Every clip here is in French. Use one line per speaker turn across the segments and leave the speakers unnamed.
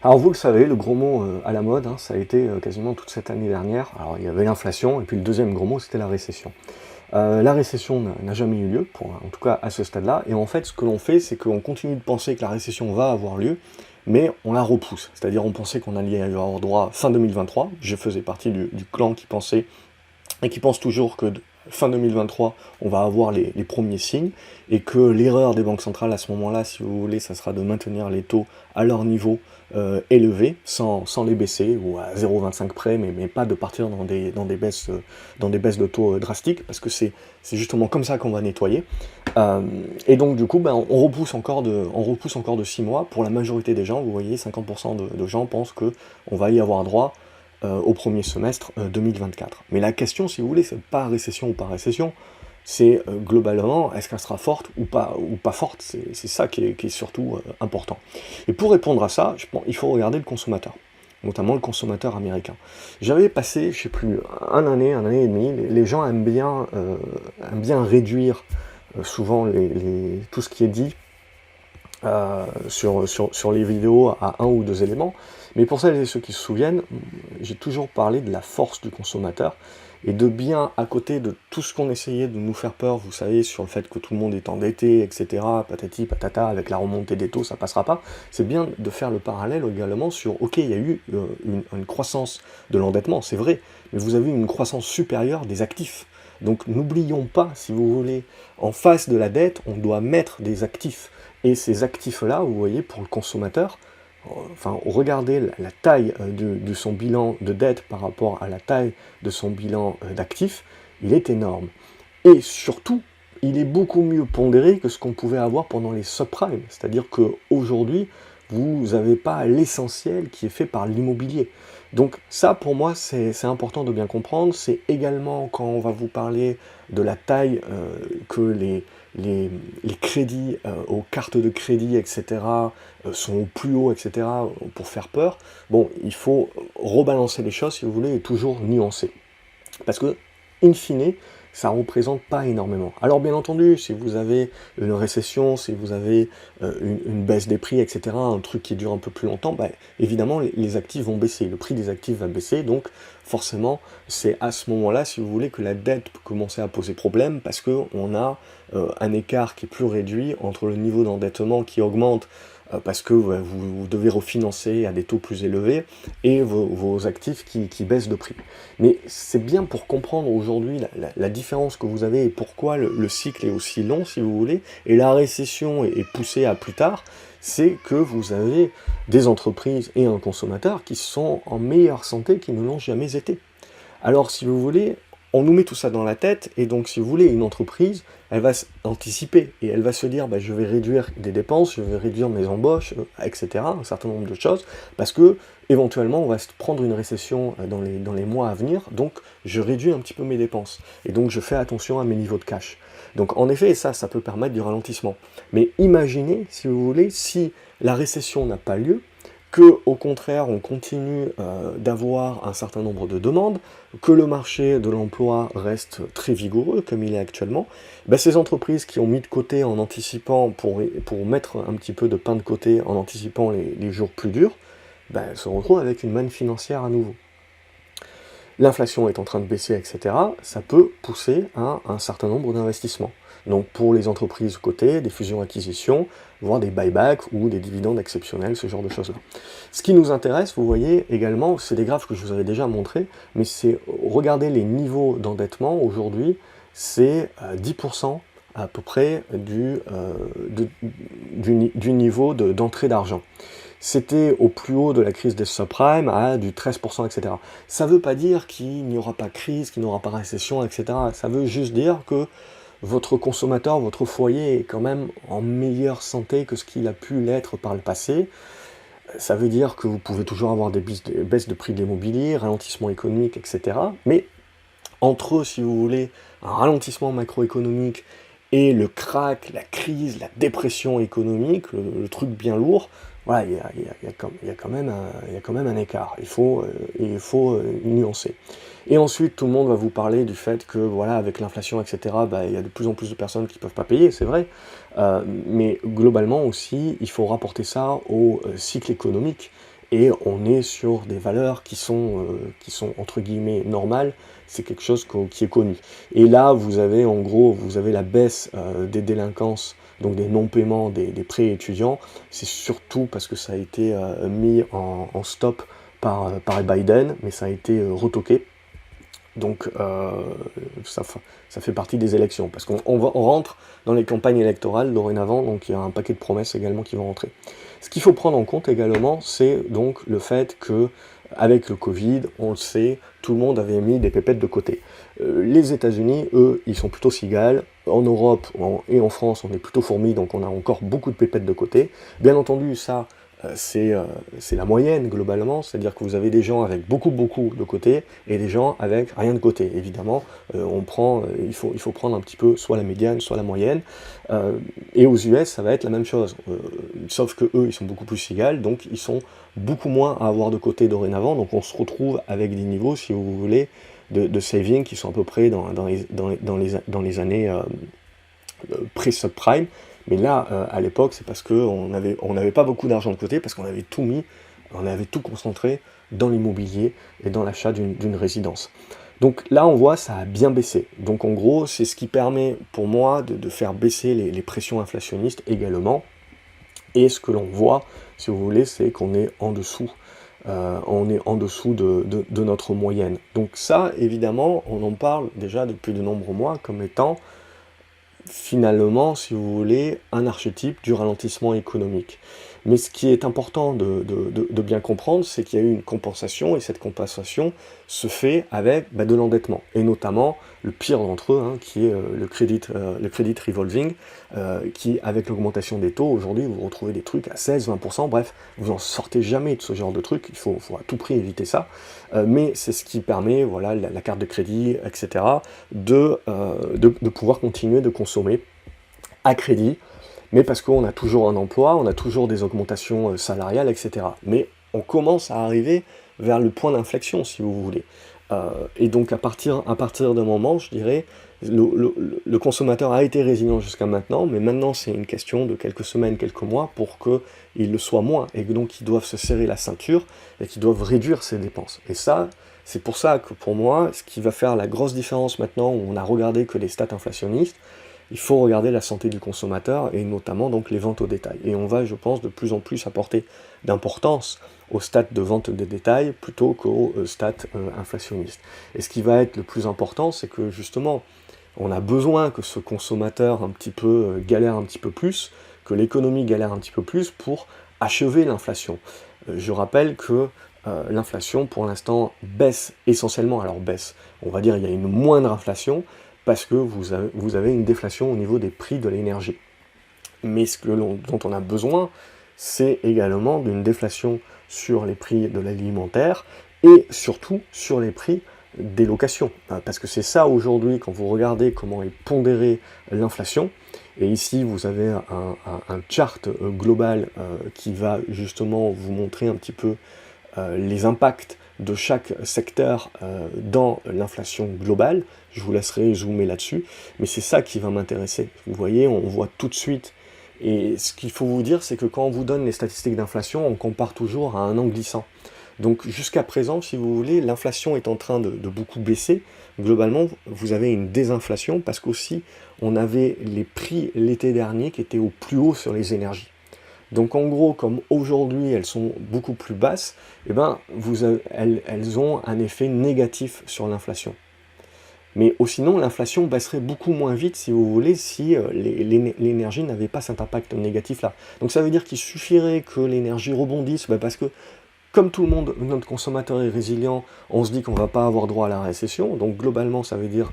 Alors vous le savez, le gros mot à la mode, hein, ça a été quasiment toute cette année dernière. Alors il y avait l'inflation, et puis le deuxième gros mot, c'était la récession. La récession n'a jamais eu lieu, en tout cas à ce stade-là, et en fait ce que l'on fait, c'est qu'on continue de penser que la récession va avoir lieu, mais on la repousse. C'est-à-dire on pensait qu'on allait y avoir droit fin 2023, je faisais partie du clan qui pensait, et qui pense toujours que fin 2023, on va avoir les premiers signes, et que l'erreur des banques centrales à ce moment-là, si vous voulez, ça sera de maintenir les taux à leur niveau élevé, sans les baisser, ou à 0,25 près, mais pas de partir dans des baisses de taux drastiques, parce que c'est justement comme ça qu'on va nettoyer. Et donc du coup, ben, on repousse encore de 6 mois. Pour la majorité des gens, vous voyez, 50% de gens pensent qu'on va y avoir droit au premier semestre 2024. Mais la question, si vous voulez, c'est pas récession ou pas récession, c'est globalement, est-ce qu'elle sera forte ou pas forte, c'est ça qui est surtout important. Et pour répondre à ça, il faut regarder le consommateur, notamment le consommateur américain. J'avais passé, je sais plus, un année et demie, les gens aiment bien réduire souvent tout ce qui est dit sur les vidéos à un ou deux éléments, mais pour celles et ceux qui se souviennent, j'ai toujours parlé de la force du consommateur, et de bien, à côté de tout ce qu'on essayait de nous faire peur, vous savez, sur le fait que tout le monde est endetté, etc., patati patata, avec la remontée des taux, ça passera pas, c'est bien de faire le parallèle également sur, ok, il y a eu une croissance de l'endettement, c'est vrai, mais vous avez eu une croissance supérieure des actifs. Donc n'oublions pas, si vous voulez, en face de la dette, on doit mettre des actifs. Et ces actifs-là, vous voyez, pour le consommateur, enfin, regardez la taille de son bilan de dette par rapport à la taille de son bilan d'actifs, il est énorme. Et surtout, il est beaucoup mieux pondéré que ce qu'on pouvait avoir pendant les subprimes. C'est-à-dire qu'aujourd'hui, vous n'avez pas l'essentiel qui est fait par l'immobilier. Donc ça, pour moi, c'est important de bien comprendre. C'est également quand on va vous parler de la taille que les crédits aux cartes de crédit, etc., sont au plus haut, etc., pour faire peur. Bon, il faut rebalancer les choses, si vous voulez, et toujours nuancer. Parce que, in fine, ça ne représente pas énormément. Alors bien entendu, si vous avez une récession, si vous avez une baisse des prix, etc., un truc qui dure un peu plus longtemps, bah, évidemment les actifs vont baisser, le prix des actifs va baisser, donc forcément c'est à ce moment-là, si vous voulez, que la dette peut commencer à poser problème, parce qu'on a un écart qui est plus réduit entre le niveau d'endettement qui augmente parce que vous devez refinancer à des taux plus élevés, et vos actifs qui baissent de prix. Mais c'est bien pour comprendre aujourd'hui la différence que vous avez et pourquoi le cycle est aussi long, si vous voulez, et la récession est poussée à plus tard, c'est que vous avez des entreprises et un consommateur qui sont en meilleure santé qu'ils ne l'ont jamais été. Alors, si vous voulez, on nous met tout ça dans la tête, et donc, si vous voulez, une entreprise, elle va anticiper, et elle va se dire, bah, je vais réduire des dépenses, je vais réduire mes embauches, etc., un certain nombre de choses, parce que, éventuellement, on va se prendre une récession dans les mois à venir, donc je réduis un petit peu mes dépenses, et donc je fais attention à mes niveaux de cash. Donc, en effet, ça peut permettre du ralentissement. Mais imaginez, si vous voulez, si la récession n'a pas lieu, que au contraire on continue d'avoir un certain nombre de demandes, que le marché de l'emploi reste très vigoureux comme il est actuellement, ben ces entreprises qui ont mis de côté en anticipant, pour mettre un petit peu de pain de côté en anticipant les jours plus durs, ben, se retrouvent avec une manne financière à nouveau. L'inflation est en train de baisser, etc., ça peut pousser à un certain nombre d'investissements. Donc pour les entreprises cotées, des fusions-acquisitions, voire des buybacks ou des dividendes exceptionnels, ce genre de choses-là. Ce qui nous intéresse, vous voyez également, c'est des graphes que je vous avais déjà montrés, mais c'est regarder les niveaux d'endettement aujourd'hui, c'est 10% à peu près du niveau d'entrée d'argent. C'était au plus haut de la crise des subprimes à du 13%, etc. Ça ne veut pas dire qu'il n'y aura pas crise, qu'il n'y aura pas récession, etc. Ça veut juste dire que votre consommateur, votre foyer est quand même en meilleure santé que ce qu'il a pu l'être par le passé. Ça veut dire que vous pouvez toujours avoir des baisses de prix de l'immobilier, ralentissement économique, etc. Mais entre eux, si vous voulez, un ralentissement macroéconomique et le crack, la crise, la dépression économique, le truc bien lourd, voilà, il y a quand même un écart. Il faut nuancer. Et ensuite, tout le monde va vous parler du fait que, voilà, avec l'inflation, etc., bah, il y a de plus en plus de personnes qui ne peuvent pas payer, c'est vrai. Mais globalement aussi, il faut rapporter ça au cycle économique et on est sur des valeurs qui sont entre guillemets normales, c'est quelque chose qui est connu. Et là, vous avez en gros, vous avez la baisse des délinquances, donc des non-paiements des prêts étudiants, c'est surtout parce que ça a été mis en stop par Biden, mais ça a été retoqué. Donc ça fait partie des élections, parce qu'on rentre dans les campagnes électorales dorénavant, donc il y a un paquet de promesses également qui vont rentrer. Ce qu'il faut prendre en compte également, c'est donc le fait que, avec le Covid, on le sait, tout le monde avait mis des pépettes de côté. Les États-Unis, eux, ils sont plutôt cigales. En Europe et en France, on est plutôt fourmis, donc on a encore beaucoup de pépettes de côté. Bien entendu, ça, c'est la moyenne globalement, c'est-à-dire que vous avez des gens avec beaucoup de côté et des gens avec rien de côté. Évidemment, il faut prendre un petit peu soit la médiane, soit la moyenne. Et aux US, ça va être la même chose, sauf que eux, ils sont beaucoup plus cigales, donc ils sont beaucoup moins à avoir de côté dorénavant. Donc on se retrouve avec des niveaux, si vous voulez, de saving qui sont à peu près dans les années pré-subprime. Mais là, à l'époque, c'est parce qu'on n'avait pas beaucoup d'argent de côté, parce qu'on avait tout mis, on avait tout concentré dans l'immobilier et dans l'achat d'une résidence. Donc là, on voit, ça a bien baissé. Donc en gros, c'est ce qui permet pour moi de faire baisser les pressions inflationnistes également. Et ce que l'on voit, si vous voulez, c'est qu'on est en dessous. De notre moyenne. Donc ça, évidemment, on en parle déjà depuis de nombreux mois comme étant finalement, si vous voulez, un archétype du ralentissement économique. Mais ce qui est important de bien comprendre, c'est qu'il y a eu une compensation, et cette compensation se fait avec de l'endettement, et notamment le pire d'entre eux, hein, qui est le credit revolving, qui, avec l'augmentation des taux, aujourd'hui, vous retrouvez des trucs à 16-20%, bref, vous en sortez jamais de ce genre de truc, il faut à tout prix éviter ça, mais c'est ce qui permet, voilà, la carte de crédit, etc., de pouvoir continuer de consommer à crédit, mais parce qu'on a toujours un emploi, on a toujours des augmentations salariales, etc. Mais on commence à arriver vers le point d'inflexion, si vous voulez. Et donc à partir d'un moment, je dirais, le consommateur a été résilient jusqu'à maintenant, mais maintenant c'est une question de quelques semaines, quelques mois, pour qu'il le soit moins, et donc ils doivent se serrer la ceinture, et qu'ils doivent réduire ses dépenses. Et ça, c'est pour ça que pour moi, ce qui va faire la grosse différence maintenant, où on a regardé que les stats inflationnistes, il faut regarder la santé du consommateur, et notamment donc les ventes au détail. Et on va, je pense, de plus en plus apporter d'importance au stade de vente des détails plutôt qu'au stade inflationniste. Et ce qui va être le plus important, c'est que justement, on a besoin que ce consommateur un petit peu galère un petit peu plus, que l'économie galère un petit peu plus pour achever l'inflation. Je rappelle que l'inflation, pour l'instant, baisse essentiellement, alors baisse, on va dire il y a une moindre inflation, parce que vous avez une déflation au niveau des prix de l'énergie. Mais dont on a besoin, c'est également d'une déflation sur les prix de l'alimentaire et surtout sur les prix des locations. Parce que c'est ça aujourd'hui, quand vous regardez comment est pondérée l'inflation, et ici vous avez un chart global qui va justement vous montrer un petit peu les impacts de chaque secteur dans l'inflation globale. Je vous laisserai zoomer là-dessus, mais c'est ça qui va m'intéresser. Vous voyez, on voit tout de suite, et ce qu'il faut vous dire, c'est que quand on vous donne les statistiques d'inflation, on compare toujours à un an glissant. Donc jusqu'à présent, si vous voulez, l'inflation est en train de beaucoup baisser. Globalement, vous avez une désinflation, parce qu'aussi, on avait les prix l'été dernier qui étaient au plus haut sur les énergies. Donc en gros, comme aujourd'hui elles sont beaucoup plus basses, eh ben, elles ont un effet négatif sur l'inflation. Mais sinon, l'inflation baisserait beaucoup moins vite, si vous voulez, si l'énergie n'avait pas cet impact négatif-là. Donc ça veut dire qu'il suffirait que l'énergie rebondisse, parce que, comme tout le monde, notre consommateur est résilient, on se dit qu'on ne va pas avoir droit à la récession, donc globalement ça veut dire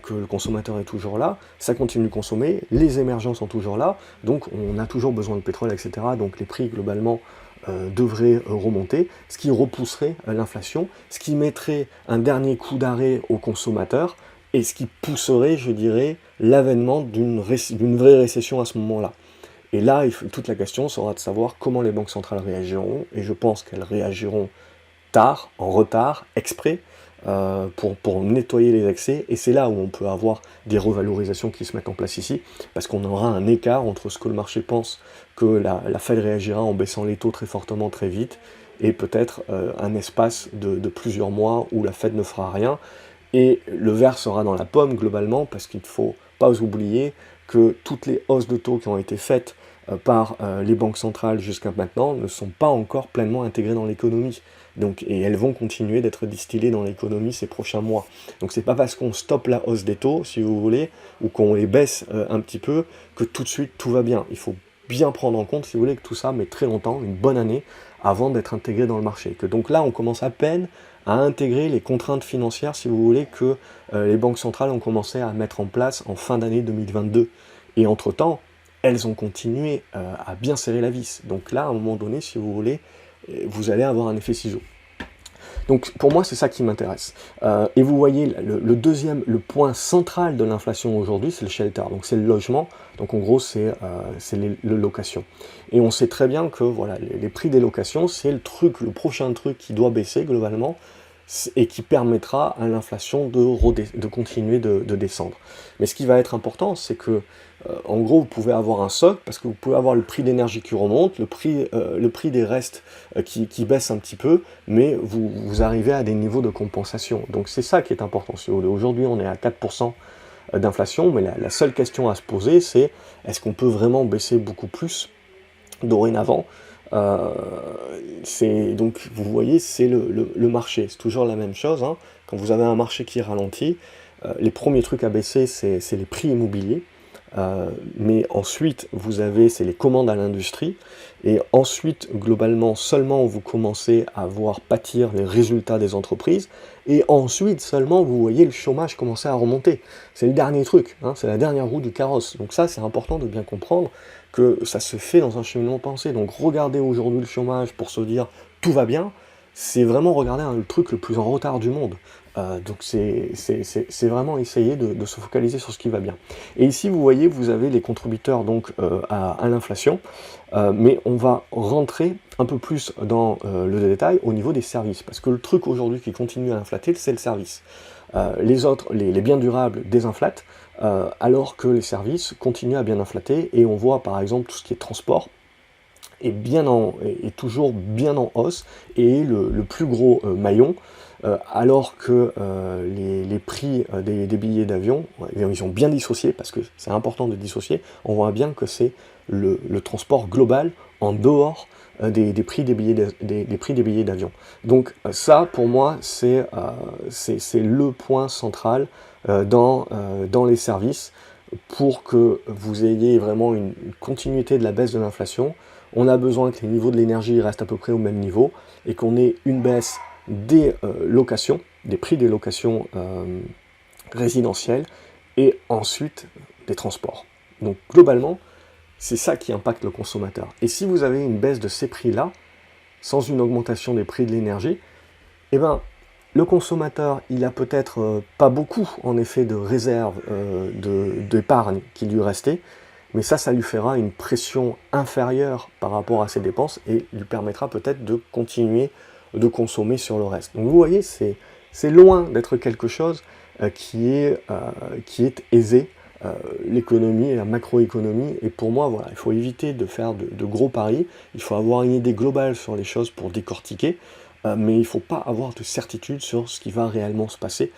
que le consommateur est toujours là, ça continue de consommer, les émergents sont toujours là, donc on a toujours besoin de pétrole, etc. Donc les prix globalement devraient remonter, ce qui repousserait l'inflation, ce qui mettrait un dernier coup d'arrêt aux consommateurs, et ce qui pousserait, je dirais, l'avènement d'une vraie récession à ce moment-là. Et là, toute la question sera de savoir comment les banques centrales réagiront, et je pense qu'elles réagiront tard, en retard, exprès, pour nettoyer les excès, et c'est là où on peut avoir des revalorisations qui se mettent en place ici, parce qu'on aura un écart entre ce que le marché pense que la Fed réagira en baissant les taux très fortement, très vite, et peut-être un espace de plusieurs mois où la Fed ne fera rien, et le verre sera dans la pomme globalement, parce qu'il ne faut pas oublier que toutes les hausses de taux qui ont été faites par les banques centrales jusqu'à maintenant ne sont pas encore pleinement intégrées dans l'économie. Donc, et elles vont continuer d'être distillées dans l'économie ces prochains mois. Donc c'est pas parce qu'on stoppe la hausse des taux, si vous voulez, ou qu'on les baisse un petit peu, que tout de suite tout va bien. Il faut bien prendre en compte, si vous voulez, que tout ça met très longtemps, une bonne année, avant d'être intégré dans le marché. Que donc là, on commence à peine à intégrer les contraintes financières, si vous voulez, que les banques centrales ont commencé à mettre en place en fin d'année 2022. Et entre-temps, elles ont continué à bien serrer la vis. Donc là, à un moment donné, si vous voulez, vous allez avoir un effet ciseau. Donc pour moi, c'est ça qui m'intéresse. Et vous voyez, le point central de l'inflation aujourd'hui, c'est le shelter, donc c'est le logement, donc en gros, c'est les locations. Et on sait très bien que voilà, les prix des locations, c'est le prochain truc qui doit baisser globalement, et qui permettra à l'inflation de continuer de descendre. Mais ce qui va être important, c'est que, en gros, vous pouvez avoir un socle, parce que vous pouvez avoir le prix d'énergie qui remonte, le prix des restes qui baisse un petit peu, mais vous arrivez à des niveaux de compensation. Donc c'est ça qui est important. Si vous voulez. Aujourd'hui, on est à 4% d'inflation, mais la seule question à se poser, c'est est-ce qu'on peut vraiment baisser beaucoup plus dorénavant? Donc vous voyez, c'est le marché, c'est toujours la même chose, hein. Quand vous avez un marché qui ralentit, les premiers trucs à baisser, c'est les prix immobiliers, mais ensuite c'est les commandes à l'industrie, et ensuite globalement seulement vous commencez à voir pâtir les résultats des entreprises, et ensuite seulement vous voyez le chômage commencer à remonter. C'est le dernier truc, hein, c'est la dernière roue du carrosse. Donc ça, c'est important de bien comprendre que ça se fait dans un cheminement pensé. Donc regarder aujourd'hui le chômage pour se dire tout va bien, c'est vraiment regarder le truc le plus en retard du monde. Donc c'est vraiment essayer de se focaliser sur ce qui va bien. Et ici, vous voyez, vous avez les contributeurs donc à l'inflation, mais on va rentrer un peu plus dans le détail au niveau des services, parce que le truc aujourd'hui qui continue à inflater, c'est le service. Les biens durables désinflatent, alors que les services continuent à bien inflater, et on voit par exemple tout ce qui est transport est toujours bien en hausse, et le plus gros maillon, alors que les prix des billets d'avion, ils ont bien dissocié, parce que c'est important de dissocier, on voit bien que c'est le transport global en dehors des prix des billets d'avion. Donc ça, pour moi, c'est le point central dans les services, pour que vous ayez vraiment une continuité de la baisse de l'inflation. On a besoin que les niveaux de l'énergie restent à peu près au même niveau, et qu'on ait une baisse des locations, des prix des locations résidentielles, et ensuite des transports. Donc globalement, c'est ça qui impacte le consommateur. Et si vous avez une baisse de ces prix-là, sans une augmentation des prix de l'énergie, eh ben, le consommateur, il a peut-être pas beaucoup, en effet, de réserves d'épargne qui lui restait, mais ça lui fera une pression inférieure par rapport à ses dépenses, et lui permettra peut-être de continuer de consommer sur le reste. Donc vous voyez, c'est loin d'être quelque chose qui est aisé, l'économie et la macroéconomie, et pour moi, voilà, il faut éviter de faire de gros paris, il faut avoir une idée globale sur les choses pour décortiquer, mais il ne faut pas avoir de certitude sur ce qui va réellement se passer,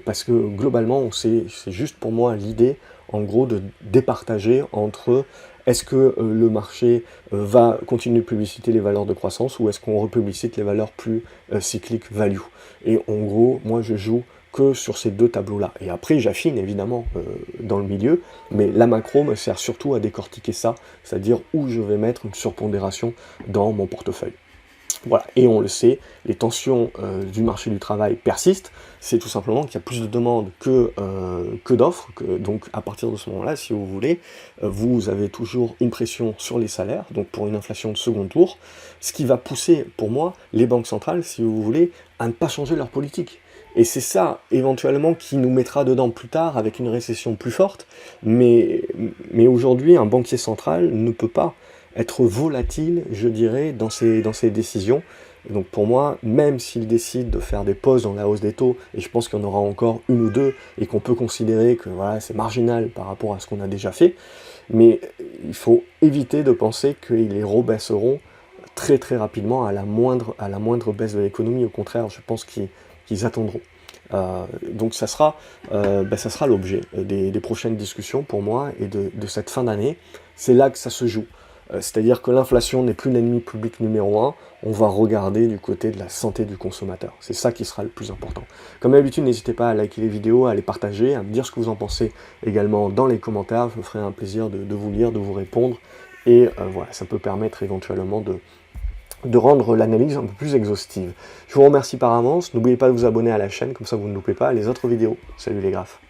parce que globalement, c'est juste pour moi l'idée, en gros, de départager entre est-ce que le marché va continuer de publiciter les valeurs de croissance, ou est-ce qu'on republicite les valeurs plus cycliques value. Et en gros, moi je joue que sur ces deux tableaux-là. Et après, j'affine évidemment dans le milieu, mais la macro me sert surtout à décortiquer ça, c'est-à-dire où je vais mettre une surpondération dans mon portefeuille. Voilà, et on le sait, les tensions du marché du travail persistent, c'est tout simplement qu'il y a plus de demandes que d'offres, donc à partir de ce moment-là, si vous voulez, vous avez toujours une pression sur les salaires, donc pour une inflation de second tour, ce qui va pousser, pour moi, les banques centrales, si vous voulez, à ne pas changer leur politique. Et c'est ça, éventuellement, qui nous mettra dedans plus tard, avec une récession plus forte, mais aujourd'hui, un banquier central ne peut pas être volatile, je dirais, dans ses décisions. Et donc pour moi, même s'il décide de faire des pauses dans la hausse des taux, et je pense qu'il y en aura encore une ou deux, et qu'on peut considérer que voilà, c'est marginal par rapport à ce qu'on a déjà fait, mais il faut éviter de penser qu'ils les rebaisseront très très rapidement à la moindre baisse de l'économie. Au contraire, je pense qu'ils attendront. Donc ça sera l'objet des prochaines discussions pour moi et de cette fin d'année. C'est là que ça se joue. C'est-à-dire que l'inflation n'est plus l'ennemi public numéro 1, on va regarder du côté de la santé du consommateur. C'est ça qui sera le plus important. Comme d'habitude, n'hésitez pas à liker les vidéos, à les partager, à me dire ce que vous en pensez également dans les commentaires. Je me ferai un plaisir de vous lire, de vous répondre. Et voilà, ça peut permettre éventuellement de rendre l'analyse un peu plus exhaustive. Je vous remercie par avance. N'oubliez pas de vous abonner à la chaîne, comme ça vous ne loupez pas les autres vidéos. Salut les graphes.